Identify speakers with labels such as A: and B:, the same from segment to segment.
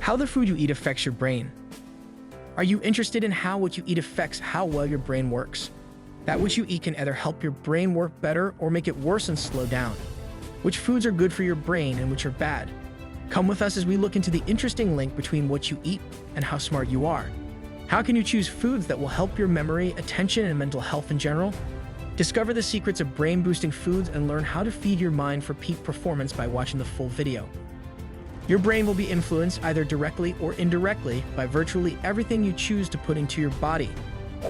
A: How the food you eat affects your brain. Are you interested in how what you eat affects how well your brain works? That which you eat can either help your brain work better or make it worse and slow down. Which foods are good for your brain and which are bad? Come with us as we look into the interesting link between what you eat and how smart you are. How can you choose foods that will help your memory, attention, and mental health in general? Discover the secrets of brain-boosting foods and learn how to feed your mind for peak performance by watching the full video. Your brain will be influenced either directly or indirectly by virtually everything you choose to put into your body.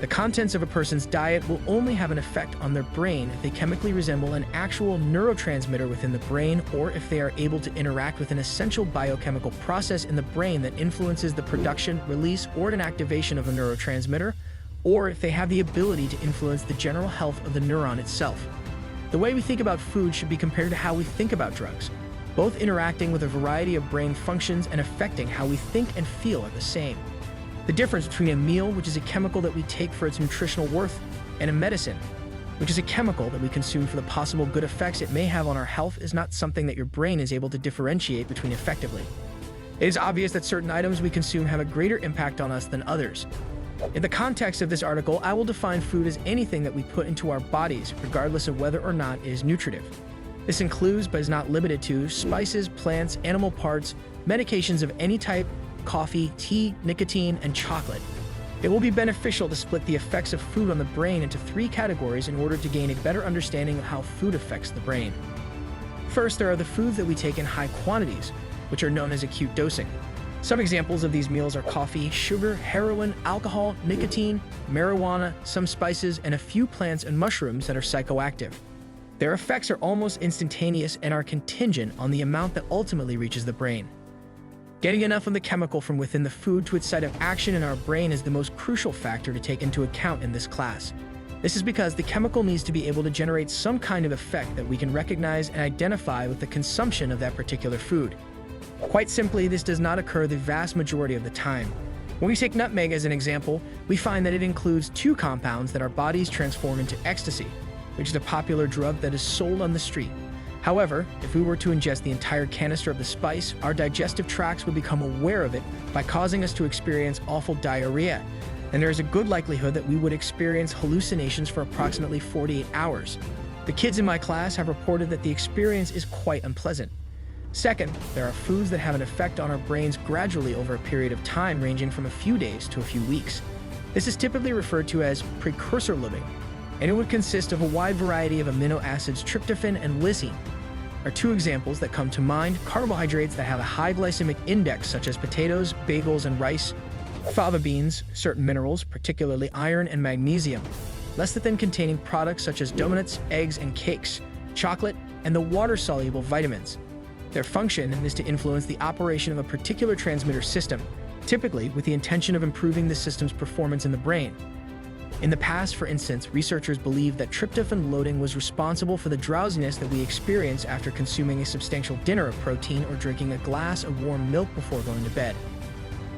A: The contents of a person's diet will only have an effect on their brain if they chemically resemble an actual neurotransmitter within the brain, or if they are able to interact with an essential biochemical process in the brain that influences the production, release, or an activation of a neurotransmitter, or if they have the ability to influence the general health of the neuron itself. The way we think about food should be compared to how we think about drugs. Both interacting with a variety of brain functions and affecting how we think and feel are the same. The difference between a meal, which is a chemical that we take for its nutritional worth, and a medicine, which is a chemical that we consume for the possible good effects it may have on our health, is not something that your brain is able to differentiate between effectively. It is obvious that certain items we consume have a greater impact on us than others. In the context of this article, I will define food as anything that we put into our bodies, regardless of whether or not it is nutritive. This includes, but is not limited to, spices, plants, animal parts, medications of any type, coffee, tea, nicotine, and chocolate. It will be beneficial to split the effects of food on the brain into 3 categories in order to gain a better understanding of how food affects the brain. First, there are the foods that we take in high quantities, which are known as acute dosing. Some examples of these meals are coffee, sugar, heroin, alcohol, nicotine, marijuana, some spices, and a few plants and mushrooms that are psychoactive. Their effects are almost instantaneous and are contingent on the amount that ultimately reaches the brain. Getting enough of the chemical from within the food to its site of action in our brain is the most crucial factor to take into account in this class. This is because the chemical needs to be able to generate some kind of effect that we can recognize and identify with the consumption of that particular food. Quite simply, this does not occur the vast majority of the time. When we take nutmeg as an example, we find that it includes 2 compounds that our bodies transform into ecstasy, which is a popular drug that is sold on the street. However, if we were to ingest the entire canister of the spice, our digestive tracts would become aware of it by causing us to experience awful diarrhea, and there is a good likelihood that we would experience hallucinations for approximately 48 hours. The kids in my class have reported that the experience is quite unpleasant. Second, there are foods that have an effect on our brains gradually over a period of time ranging from a few days to a few weeks. This is typically referred to as precursor living, and it would consist of a wide variety of amino acids. Tryptophan and lysine are 2 examples that come to mind. Carbohydrates that have a high glycemic index, such as potatoes, bagels, and rice. Fava beans, certain minerals, particularly iron and magnesium. Lecithin containing products such as donuts, eggs, and cakes. Chocolate, and the water-soluble vitamins. Their function is to influence the operation of a particular transmitter system, typically with the intention of improving the system's performance in the brain. In the past, for instance, researchers believed that tryptophan loading was responsible for the drowsiness that we experience after consuming a substantial dinner of protein or drinking a glass of warm milk before going to bed.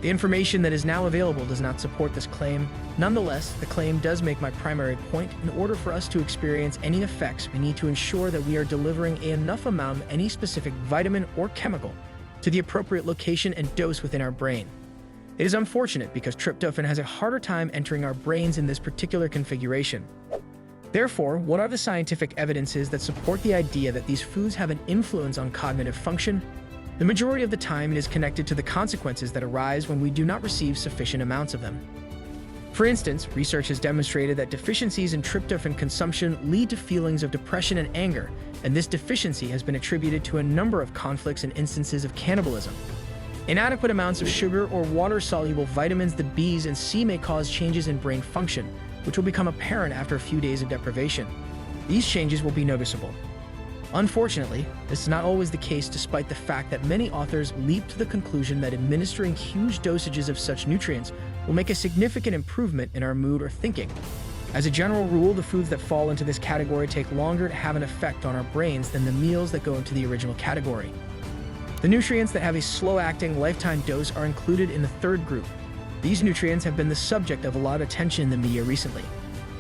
A: The information that is now available does not support this claim. Nonetheless, the claim does make my primary point. In order for us to experience any effects, we need to ensure that we are delivering enough amount of any specific vitamin or chemical to the appropriate location and dose within our brain. It is unfortunate because tryptophan has a harder time entering our brains in this particular configuration. Therefore, what are the scientific evidences that support the idea that these foods have an influence on cognitive function? The majority of the time, it is connected to the consequences that arise when we do not receive sufficient amounts of them. For instance, research has demonstrated that deficiencies in tryptophan consumption lead to feelings of depression and anger, and this deficiency has been attributed to a number of conflicts and instances of cannibalism. Inadequate amounts of sugar or water-soluble vitamins, the B's and C, may cause changes in brain function, which will become apparent after a few days of deprivation. These changes will be noticeable. Unfortunately, this is not always the case, despite the fact that many authors leap to the conclusion that administering huge dosages of such nutrients will make a significant improvement in our mood or thinking. As a general rule, the foods that fall into this category take longer to have an effect on our brains than the meals that go into the original category. The nutrients that have a slow-acting lifetime dose are included in the 3rd group. These nutrients have been the subject of a lot of attention in the media recently.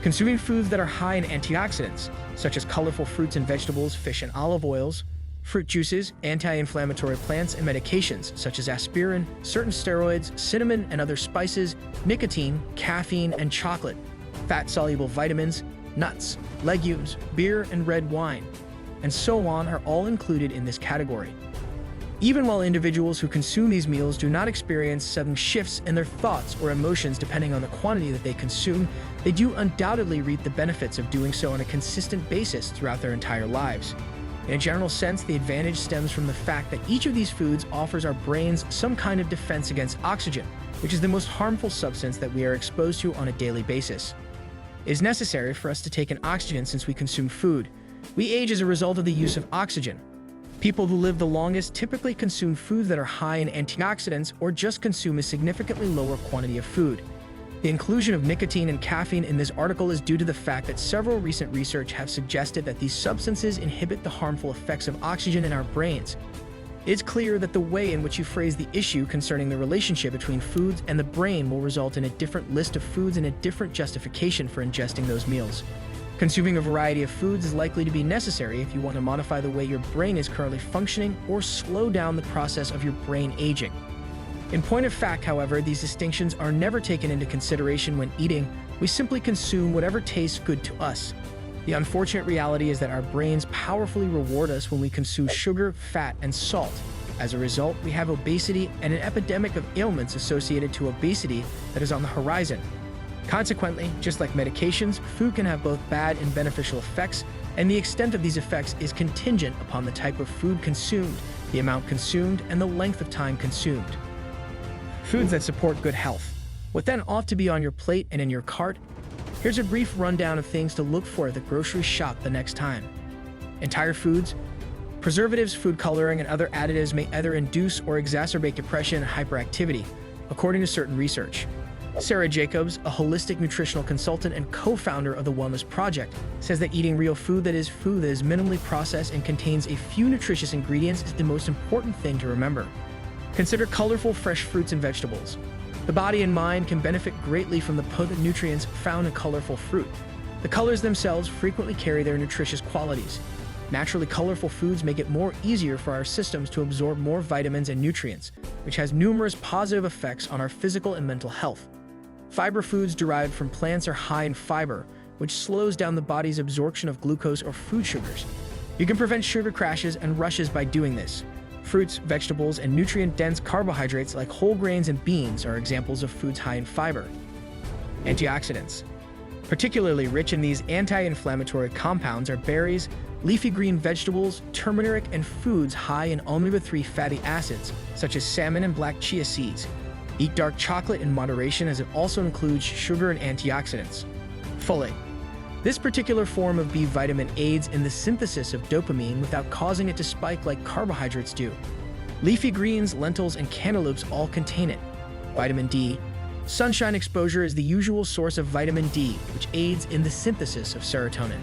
A: Consuming foods that are high in antioxidants, such as colorful fruits and vegetables, fish and olive oils, fruit juices, anti-inflammatory plants, and medications such as aspirin, certain steroids, cinnamon and other spices, nicotine, caffeine, and chocolate, fat-soluble vitamins, nuts, legumes, beer and red wine, and so on are all included in this category. Even while individuals who consume these meals do not experience sudden shifts in their thoughts or emotions depending on the quantity that they consume, they do undoubtedly reap the benefits of doing so on a consistent basis throughout their entire lives. In a general sense, the advantage stems from the fact that each of these foods offers our brains some kind of defense against oxygen, which is the most harmful substance that we are exposed to on a daily basis. It is necessary for us to take in oxygen since we consume food. We age as a result of the use of oxygen. People who live the longest typically consume foods that are high in antioxidants or just consume a significantly lower quantity of food. The inclusion of nicotine and caffeine in this article is due to the fact that several recent research have suggested that these substances inhibit the harmful effects of oxygen in our brains. It's clear that the way in which you phrase the issue concerning the relationship between foods and the brain will result in a different list of foods and a different justification for ingesting those meals. Consuming a variety of foods is likely to be necessary if you want to modify the way your brain is currently functioning or slow down the process of your brain aging. In point of fact, however, these distinctions are never taken into consideration when eating. We simply consume whatever tastes good to us. The unfortunate reality is that our brains powerfully reward us when we consume sugar, fat, and salt. As a result, we have obesity and an epidemic of ailments associated to obesity that is on the horizon. Consequently, just like medications, food can have both bad and beneficial effects, and the extent of these effects is contingent upon the type of food consumed, the amount consumed, and the length of time consumed. Foods that support good health. What then ought to be on your plate and in your cart? Here's a brief rundown of things to look for at the grocery shop the next time. Entire foods. Preservatives, food coloring, and other additives may either induce or exacerbate depression and hyperactivity, according to certain research. Sarah Jacobs, a holistic nutritional consultant and co-founder of the Wellness Project, says that eating real food that is minimally processed and contains a few nutritious ingredients is the most important thing to remember. Consider colorful, fresh fruits and vegetables. The body and mind can benefit greatly from the potent nutrients found in colorful fruit. The colors themselves frequently carry their nutritious qualities. Naturally colorful foods make it more easier for our systems to absorb more vitamins and nutrients, which has numerous positive effects on our physical and mental health. Fiber foods derived from plants are high in fiber, which slows down the body's absorption of glucose or food sugars. You can prevent sugar crashes and rushes by doing this. Fruits, vegetables, and nutrient-dense carbohydrates like whole grains and beans are examples of foods high in fiber. Antioxidants. Particularly rich in these anti-inflammatory compounds are berries, leafy green vegetables, turmeric, and foods high in omega-3 fatty acids, such as salmon and black chia seeds. Eat dark chocolate in moderation as it also includes sugar and antioxidants. Folate. This particular form of B vitamin aids in the synthesis of dopamine without causing it to spike like carbohydrates do. Leafy greens, lentils, and cantaloupes all contain it. Vitamin D. Sunshine exposure is the usual source of vitamin D, which aids in the synthesis of serotonin.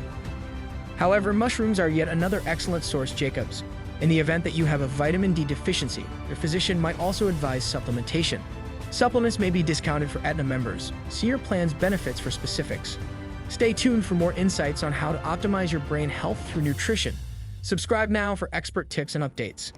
A: However, mushrooms are yet another excellent source. Jacobs. In the event that you have a vitamin D deficiency, your physician might also advise supplementation. Supplements may be discounted for Aetna members. See your plan's benefits for specifics. Stay tuned for more insights on how to optimize your brain health through nutrition. Subscribe now for expert tips and updates.